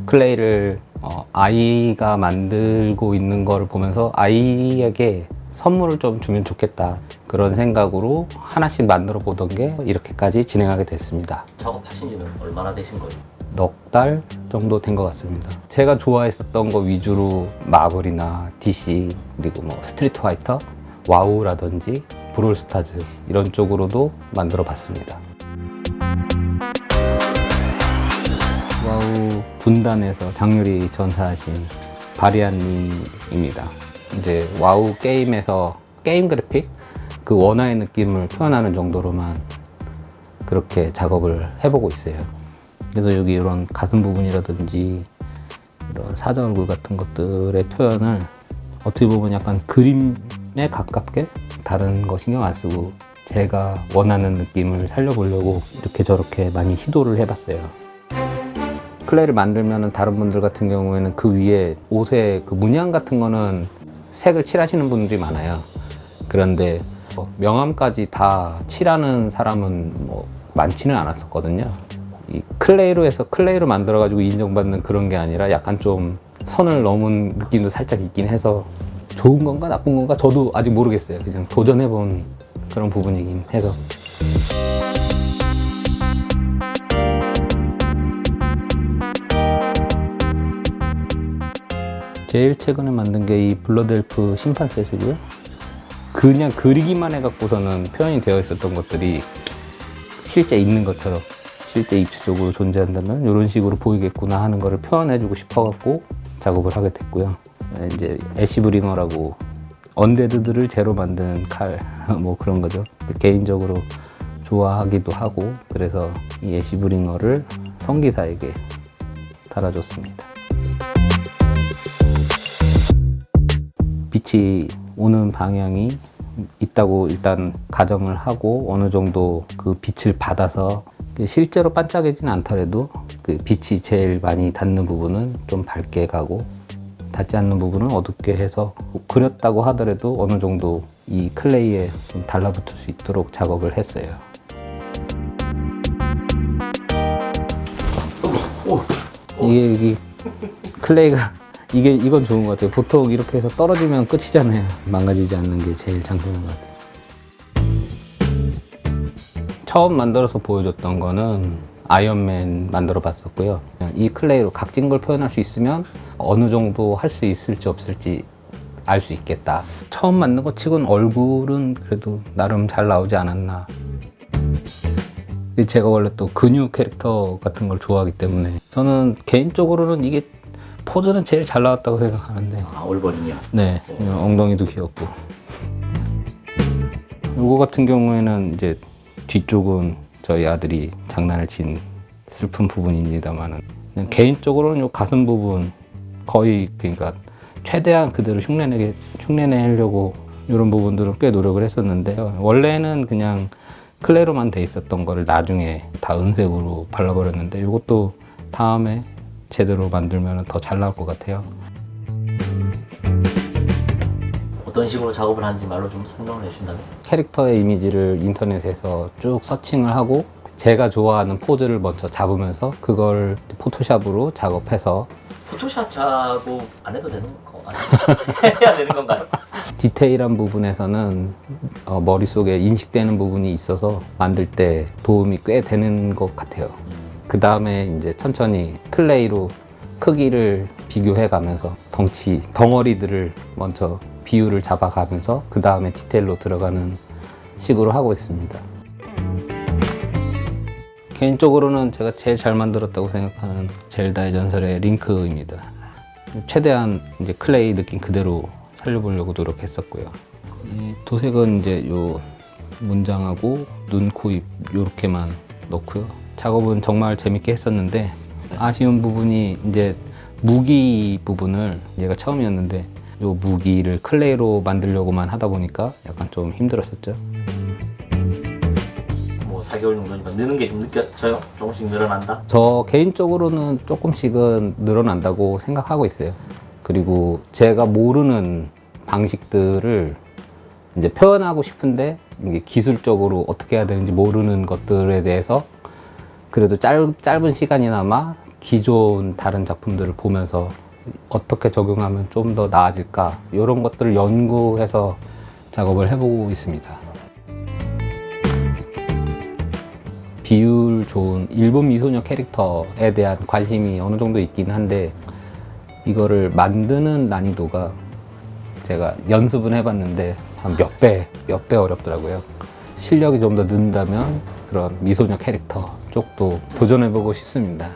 클레이를 아이가 만들고 있는 걸 보면서 아이에게 선물을 좀 주면 좋겠다, 그런 생각으로 하나씩 만들어 보던 게 이렇게까지 진행하게 됐습니다. 작업하신 지는 얼마나 되신 거예요? 넉 달 정도 된 것 같습니다. 제가 좋아했었던 거 위주로 마블이나 DC, 그리고 뭐 스트리트 파이터, 와우라든지 브롤스타즈 이런 쪽으로도 만들어 봤습니다. 와우 분단에서 장유리 전사하신 바리안님입니다. 이제 와우 게임에서 게임 그래픽, 그 원화의 느낌을 표현하는 정도로만 그렇게 작업을 해보고 있어요. 그래서 여기 이런 가슴 부분이라든지 이런 사자 얼굴 같은 것들의 표현을 어떻게 보면 약간 그림에 가깝게 다른 거 신경 안 쓰고 제가 원하는 느낌을 살려보려고 이렇게 저렇게 많이 시도를 해봤어요. 클레이를 만들면 다른 분들 같은 경우에는 그 위에 옷에 그 문양 같은 거는 색을 칠하시는 분들이 많아요. 그런데 명암까지 다 칠하는 사람은 많지는 않았었거든요. 이 클레이로 해서 클레이로 만들어 가지고 인정받는 그런 게 아니라 약간 좀 선을 넘은 느낌도 살짝 있긴 해서 좋은 건가 나쁜 건가 저도 아직 모르겠어요. 그냥 도전해 본 그런 부분이긴 해서. 제일 최근에 만든 게 이 블러드 엘프 심판 셋이고요. 그냥 그리기만 해갖고서는 표현이 되어 있었던 것들이 실제 있는 것처럼 실제 입체적으로 존재한다면 이런 식으로 보이겠구나 하는 거를 표현해주고 싶어갖고 작업을 하게 됐고요. 이제 애쉬브링어라고 언데드들을 제로 만든 칼, 뭐 그런 거죠. 개인적으로 좋아하기도 하고, 그래서 이 애쉬브링어를 성기사에게 달아줬습니다. 빛이 오는 방향이 있다고 일단 가정을 하고 어느 정도 그 빛을 받아서 실제로 반짝이지는 않더라도 그 빛이 제일 많이 닿는 부분은 좀 밝게 가고 닿지 않는 부분은 어둡게 해서 그렸다고 하더라도 어느 정도 이 클레이에 좀 달라붙을 수 있도록 작업을 했어요. 이게 클레이가 이건 좋은 것 같아요. 보통 이렇게 해서 떨어지면 끝이잖아요. 망가지지 않는 게 제일 장점인 것 같아요. 처음 만들어서 보여줬던 거는 아이언맨 만들어 봤었고요. 이 클레이로 각진 걸 표현할 수 있으면 어느 정도 할 수 있을지 없을지 알 수 있겠다. 처음 만든 것 치고는 얼굴은 그래도 나름 잘 나오지 않았나. 제가 원래 또 근육 캐릭터 같은 걸 좋아하기 때문에 저는 개인적으로는 이게 포즈는 제일 잘 나왔다고 생각하는데. 아, 올버린이요? 네, 엉덩이도 귀엽고. 요거 같은 경우에는 이제 뒤쪽은 저희 아들이 장난을 친 슬픈 부분입니다만은 개인적으로는 요 가슴 부분 거의 그러니까 최대한 그대로 흉내내려고 이런 부분들은 꽤 노력을 했었는데 원래는 그냥 클레이로만 돼 있었던 거를 나중에 다 은색으로 발라버렸는데 이것도 다음에 제대로 만들면 더 잘 나올 것 같아요. 어떤 식으로 작업을 하는지 말로 좀 설명을 해주신다면? 캐릭터의 이미지를 인터넷에서 쭉 서칭을 하고 제가 좋아하는 포즈를 먼저 잡으면서 그걸 포토샵으로 작업해서. 포토샵 작업 안 해도 되는 거 아니에요? 해야 되는 건가요? 디테일한 부분에서는 머릿속에 인식되는 부분이 있어서 만들 때 도움이 꽤 되는 것 같아요. 그 다음에 이제 천천히 클레이로 크기를 비교해 가면서 덩어리들을 먼저 비율을 잡아가면서 그 다음에 디테일로 들어가는 식으로 하고 있습니다. 개인적으로는 제가 제일 잘 만들었다고 생각하는 젤다의 전설의 링크입니다. 최대한 이제 클레이 느낌 그대로 살려보려고 노력했었고요. 이 도색은 이제 요 문장하고 눈, 코, 입 요렇게만 넣고요. 작업은 정말 재밌게 했었는데 아쉬운 부분이 이제 무기 부분을 얘가 처음이었는데 요 무기를 클레이로 만들려고만 하다 보니까 약간 좀 힘들었었죠. 뭐 4개월 정도니까 느는 게 좀 느껴져요? 조금씩 늘어난다? 저 개인적으로는 조금씩은 늘어난다고 생각하고 있어요. 그리고 제가 모르는 방식들을 이제 표현하고 싶은데 이게 기술적으로 어떻게 해야 되는지 모르는 것들에 대해서 그래도 짧은 시간이나마 기존 다른 작품들을 보면서 어떻게 적용하면 좀 더 나아질까 이런 것들을 연구해서 작업을 해보고 있습니다. 비율 좋은 일본 미소녀 캐릭터에 대한 관심이 어느 정도 있긴 한데 이거를 만드는 난이도가 제가 연습은 해봤는데 한 몇 배 어렵더라고요. 실력이 좀 더 는다면 그런 미소녀 캐릭터 쪽도 도전해보고 싶습니다.